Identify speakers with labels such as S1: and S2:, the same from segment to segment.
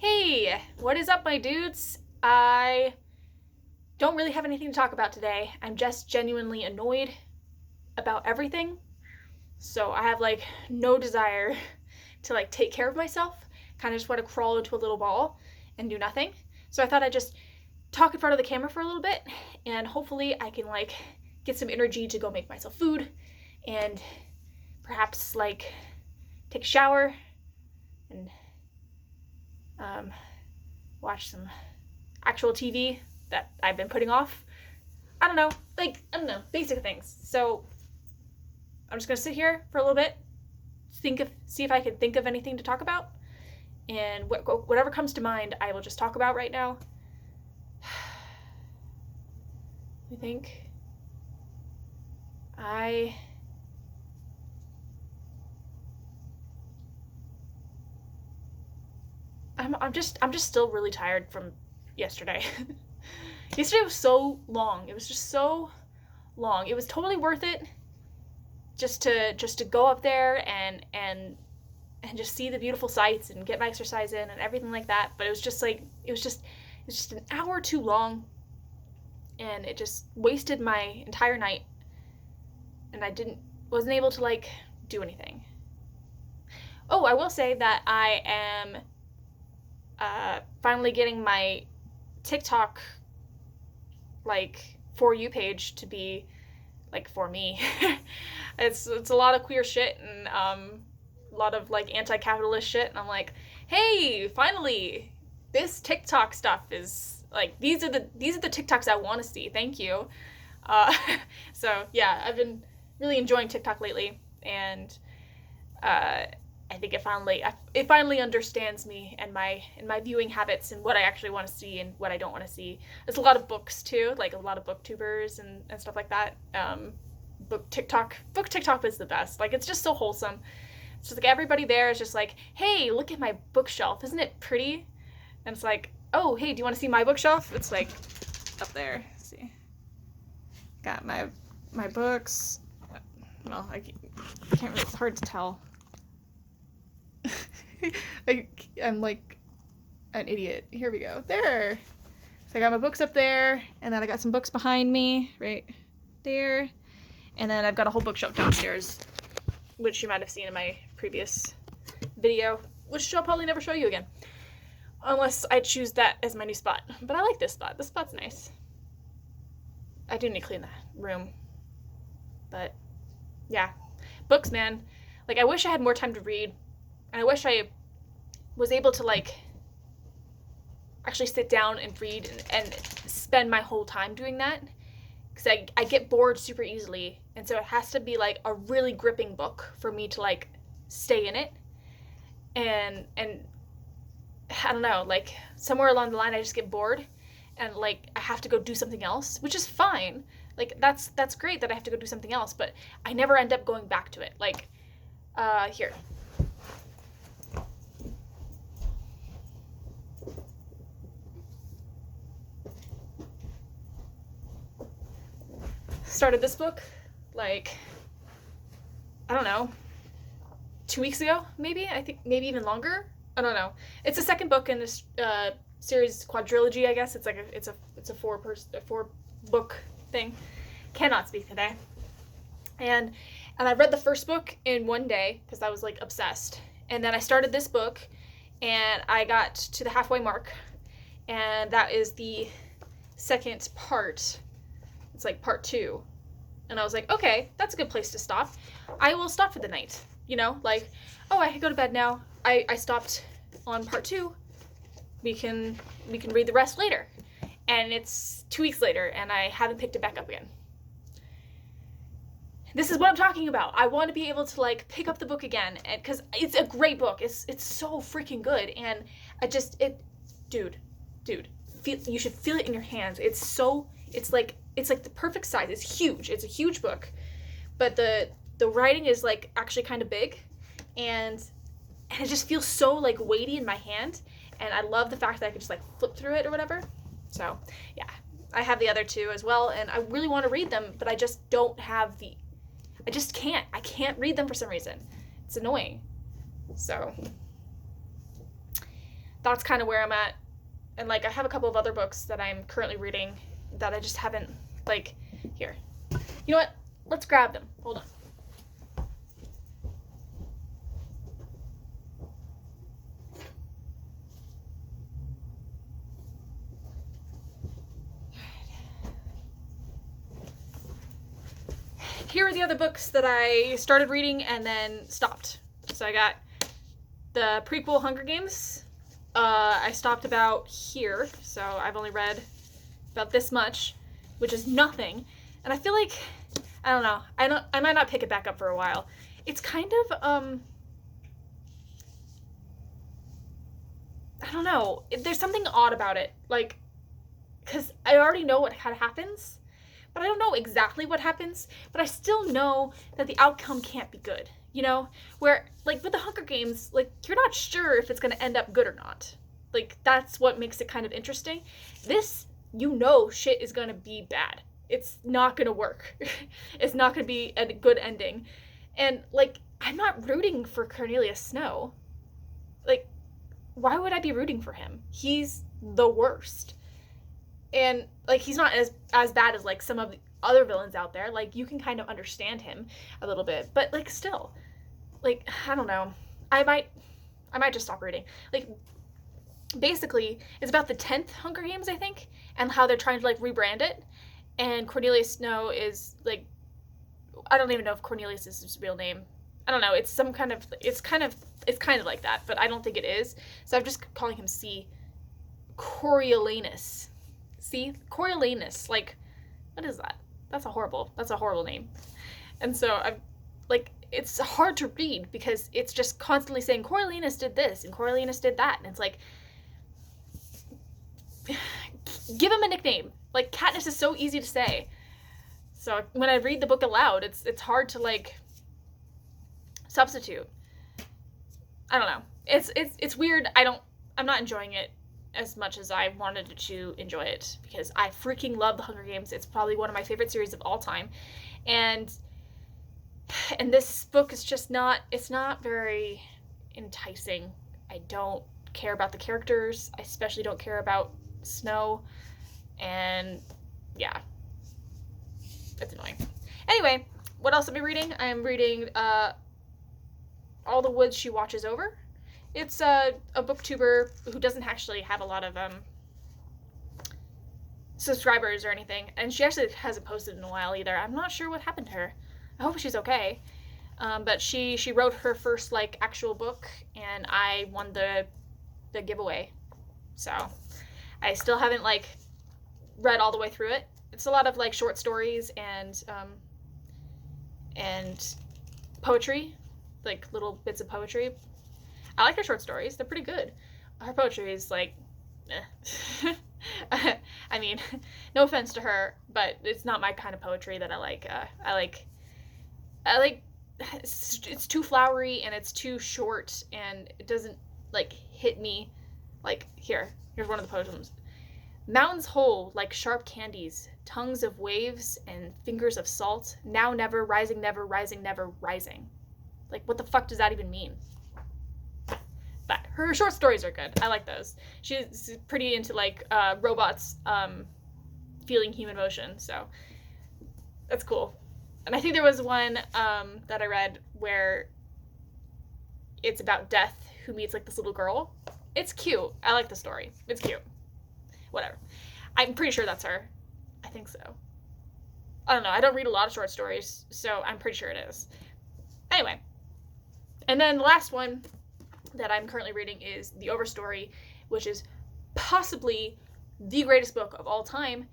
S1: Hey, what is up, my dudes? I don't really have anything to talk about today. I'm just genuinely annoyed about everything. So I have no desire to take care of myself. Kind of just want to crawl into a little ball and do nothing. So I thought I'd just talk in front of the camera for a little bit and hopefully I can get some energy to go make myself food and perhaps take a shower and watch some actual TV that I've been putting off. I don't know, basic things. So I'm just gonna sit here for a little bit, see if I can think of anything to talk about, and whatever comes to mind, I will just talk about right now. I think I'm just still really tired from yesterday. Yesterday was so long. It was just so long. It was totally worth it just to go up there and just see the beautiful sights and get my exercise in and everything like that. But it was just an hour too long, and it just wasted my entire night, and I wasn't able to do anything. Oh, I will say that I am finally getting my TikTok For You page to be for me. it's a lot of queer shit and a lot of anti-capitalist shit, and I'm like, hey, finally this TikTok stuff is these are the TikToks I want to see. Thank you. So yeah, I've been really enjoying TikTok lately, and I think it finally understands me and my viewing habits and what I actually want to see and what I don't want to see. There's a lot of books too, a lot of booktubers and stuff like that. Book TikTok is the best. It's just so wholesome. It's just everybody there is just hey, look at my bookshelf, isn't it pretty? And it's oh, hey, do you want to see my bookshelf? It's up there. Let's see, got my books. Well, I can't really. It's hard to tell. I'm an idiot. Here we go. There. So I got my books up there, and then I got some books behind me, right there, and then I've got a whole bookshelf downstairs, which you might have seen in my previous video, which I'll probably never show you again, unless I choose that as my new spot. But I like this spot. This spot's nice. I do need to clean the room, but yeah, books, man. I wish I had more time to read. And I wish I was able to actually sit down and read and spend my whole time doing that, because I get bored super easily, and so it has to be a really gripping book for me to stay in it, and I don't know, somewhere along the line I just get bored and I have to go do something else, which is fine. That's great that I have to go do something else, but I never end up going back to it. Here. Started this book I don't know, 2 weeks ago, maybe. I think maybe even longer. I don't know. It's the second book in this series quadrilogy, I guess. It's a four book thing. Cannot speak today. And I read the first book in one day because I was obsessed. And then I started this book and I got to the halfway mark, and that is the second part. It's part 2. And I was okay, that's a good place to stop. I will stop for the night. Oh, I can go to bed now. I stopped on part 2. We can read the rest later. And it's 2 weeks later and I haven't picked it back up again. This is what I'm talking about. I want to be able to pick up the book again, and because it's a great book. It's so freaking good, and dude, you should feel it in your hands. It's the perfect size. It's huge. It's a huge book, but the writing is actually kind of big, and it just feels so weighty in my hand, and I love the fact that I can just flip through it or whatever. So yeah, I have the other 2 as well, and I really want to read them, but I just don't have I just can't. I can't read them for some reason. It's annoying. So that's kind of where I'm at. And like I have a couple of other books that I'm currently reading that I just haven't, like, here. You know what? Let's grab them. Hold on. Here are the other books that I started reading and then stopped. So I got the prequel Hunger Games. I stopped about here, so I've only read about this much, which is nothing. And I feel like, I don't know, I might not pick it back up for a while. It's kind of, I don't know, there's something odd about it. Like, because I already know what happens, but I don't know exactly what happens, but I still know that the outcome can't be good, you know? Where, like, with the Hunger Games, like, you're not sure if it's going to end up good or not. Like, that's what makes it kind of interesting. This, you know shit is going to be bad. It's not going to work. It's not going to be a good ending. And, like, I'm not rooting for Cornelius Snow. Like, why would I be rooting for him? He's the worst. And, like, he's not as bad as, like, some of the other villains out there. Like, you can kind of understand him a little bit. But, like, still. Like, I don't know. I might just stop reading. Like, basically, it's about the 10th Hunger Games, I think, and how they're trying to, like, rebrand it. And Cornelius Snow is, like, I don't even know if Cornelius is his real name. I don't know. It's some kind of, it's kind of like that, but I don't think it is. So I'm just calling him C. Coriolanus. See? Coriolanus. Like, what is that? That's a horrible name. And so I'm, like, it's hard to read because it's just constantly saying Coriolanus did this and Coriolanus did that. And it's like, give him a nickname. Like, Katniss is so easy to say. So when I read the book aloud, it's hard to, like, substitute. I don't know. It's weird. I'm not enjoying it as much as I wanted to enjoy it because I freaking love the Hunger Games. It's probably one of my favorite series of all time. And this book is just not, it's not very enticing. I don't care about the characters. I especially don't care about Snow. And yeah, it's annoying. Anyway, what else am I reading? I'm reading All the Woods She Watches Over. It's a booktuber who doesn't actually have a lot of subscribers or anything, and she actually hasn't posted in a while either. I'm not sure what happened to her. I hope she's okay. But she wrote her first, like, actual book, and I won the giveaway. So I still haven't, like, read all the way through it. It's a lot of, like, short stories and poetry, like little bits of poetry. I like her short stories. They're pretty good. Her poetry is, like, eh. I mean, no offense to her, but it's not my kind of poetry that I like. I like it's too flowery and it's too short and it doesn't, like, hit me. Like, here's one of the poems. Mountains whole like sharp candies, tongues of waves and fingers of salt, now never, rising never, rising never, rising. Like, what the fuck does that even mean? But her short stories are good. I like those. She's pretty into, like, robots feeling human emotion, so that's cool. And I think there was one that I read where it's about Death, who meets, like, this little girl. It's cute. I like the story. It's cute. Whatever. I'm pretty sure that's her. I think so. I don't know. I don't read a lot of short stories, so I'm pretty sure it is. Anyway. And then the last one that I'm currently reading is The Overstory, which is possibly the greatest book of all time,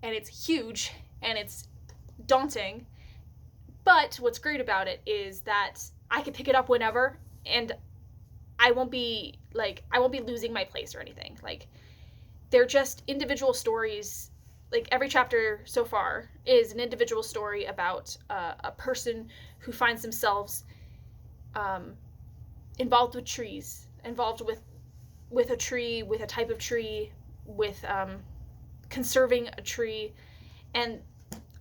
S1: and it's huge, and it's daunting, but what's great about it is that I can pick it up whenever, and I won't be losing my place or anything. Like, they're just individual stories. Like, every chapter so far is an individual story about a person who finds themselves involved with trees, involved with a tree, with a type of tree, with conserving a tree. And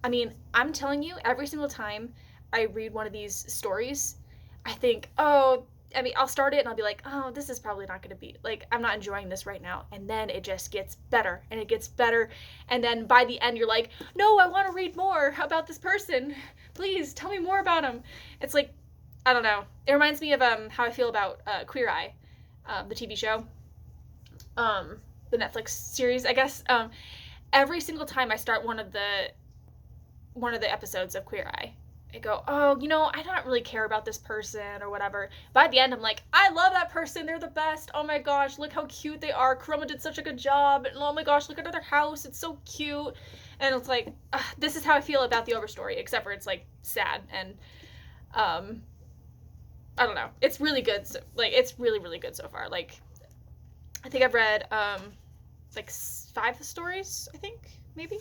S1: I mean, I'm telling you, every single time I read one of these stories, I think, oh, I mean, I'll start it and I'll be like, oh, this is probably not going to be, like, I'm not enjoying this right now. And then it just gets better and it gets better. And then by the end, you're like, no, I want to read more about this person. Please tell me more about him. It's like, I don't know. It reminds me of how I feel about Queer Eye, the TV show, the Netflix series, I guess. Every single time I start one of the episodes of Queer Eye, I go, oh, you know, I don't really care about this person or whatever. By the end, I'm like, I love that person. They're the best. Oh my gosh, look how cute they are. Chroma did such a good job. And oh my gosh, look at their house. It's so cute. And it's like, this is how I feel about the Overstory, except for it's like sad and, I don't know. It's really good. So, like, it's really, really good so far. Like, I think I've read, like 5 stories, I think, maybe.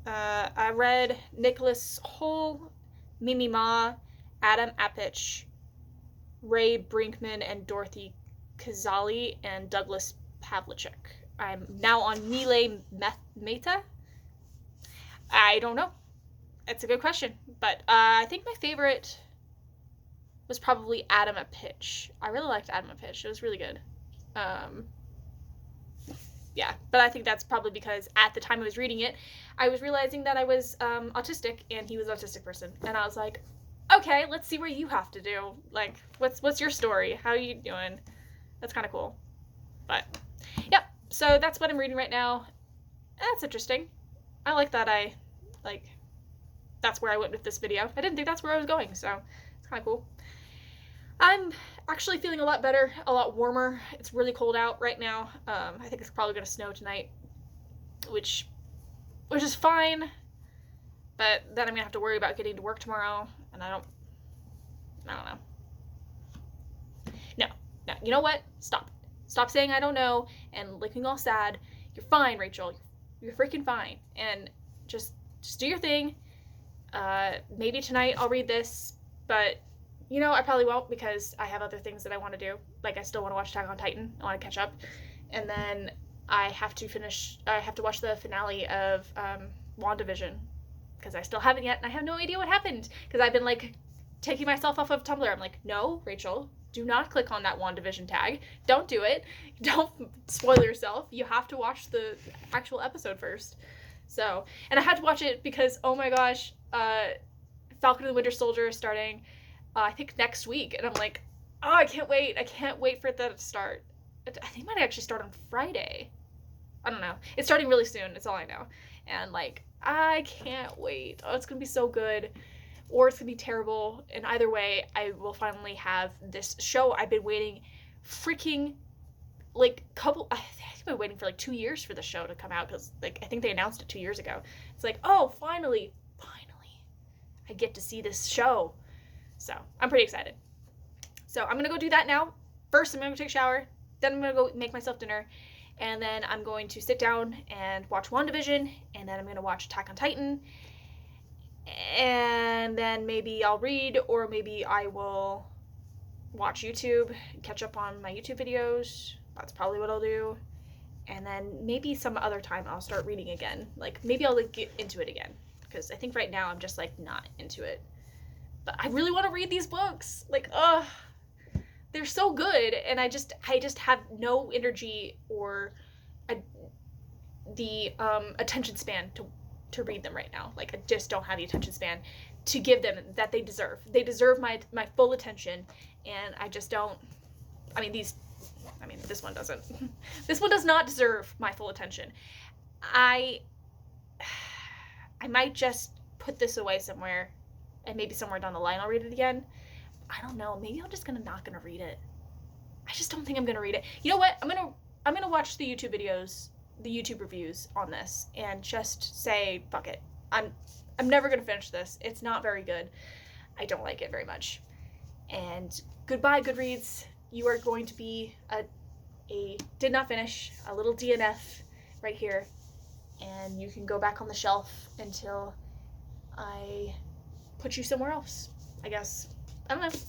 S1: I read Nicholas Hole, Mimi Ma, Adam Apich, Ray Brinkman, and Dorothy Kazali, and Douglas Pavlicek. I'm now on Nile Mehta. I don't know. It's a good question. But I think my favorite was probably Adam Apich. I really liked Adam Apich. It was really good. Yeah, but I think that's probably because at the time I was reading it, I was realizing that I was autistic and he was an autistic person. And I was like, okay, let's see what you have to do. Like, what's your story? How are you doing? That's kind of cool. But, yeah, so that's what I'm reading right now. That's interesting. I like that that's where I went with this video. I didn't think that's where I was going, so it's kind of cool. I'm actually feeling a lot better, a lot warmer. It's really cold out right now. I think it's probably going to snow tonight, which is fine. But then I'm going to have to worry about getting to work tomorrow, and I don't know. No, you know what? Stop. Stop saying I don't know and looking all sad. You're fine, Rachel. You're freaking fine. And just do your thing. Maybe tonight I'll read this, but you know, I probably won't because I have other things that I want to do. Like, I still want to watch Attack on Titan. I want to catch up. And then I have to watch the finale of WandaVision because I still haven't yet, and I have no idea what happened because I've been, like, taking myself off of Tumblr. I'm like, no, Rachel, do not click on that WandaVision tag. Don't do it. Don't spoil yourself. You have to watch the actual episode first. So, and I had to watch it because, oh my gosh, Falcon and the Winter Soldier is starting I think next week, and I'm like, oh, I can't wait for that to start. I think it might actually start on Friday. I don't know. It's starting really soon, that's all I know. And, like, I can't wait. Oh, it's gonna be so good. Or it's gonna be terrible. And either way, I will finally have this show I've been waiting freaking, like, I think I've been waiting for, like, 2 years for the show to come out, because, like, I think they announced it 2 years ago. It's like, oh, finally, I get to see this show. So, I'm pretty excited. So, I'm going to go do that now. First, I'm going to go take a shower. Then I'm going to go make myself dinner. And then I'm going to sit down and watch WandaVision. And then I'm going to watch Attack on Titan. And then maybe I'll read, or maybe I will watch YouTube, catch up on my YouTube videos. That's probably what I'll do. And then maybe some other time I'll start reading again. Like, maybe I'll, like, get into it again. Because I think right now I'm just, like, not into it. But I really want to read these books. Like, they're so good, and I just have no energy or the attention span to read them right now. Like, I just don't have the attention span to give them that they deserve. They deserve my full attention, and I just don't. This one doesn't. This one does not deserve my full attention. I might just put this away somewhere. And maybe somewhere down the line I'll read it again. I don't know. Maybe I'm just not gonna read it. I just don't think I'm gonna read it. You know what? I'm gonna watch the YouTube videos, the YouTube reviews on this, and just say fuck it. I'm never gonna finish this. It's not very good. I don't like it very much. And goodbye, Goodreads. You are going to be a did not finish, a little DNF right here, and you can go back on the shelf until I put you somewhere else, I guess. I don't know.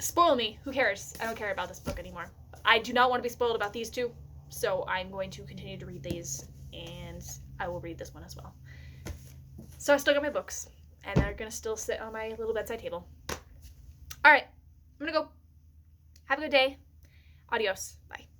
S1: Spoil me. Who cares? I don't care about this book anymore. I do not want to be spoiled about these two, so I'm going to continue to read these, and I will read this one as well. So I still got my books, and they're going to still sit on my little bedside table. All right. I'm gonna go. Have a good day. Adios. Bye.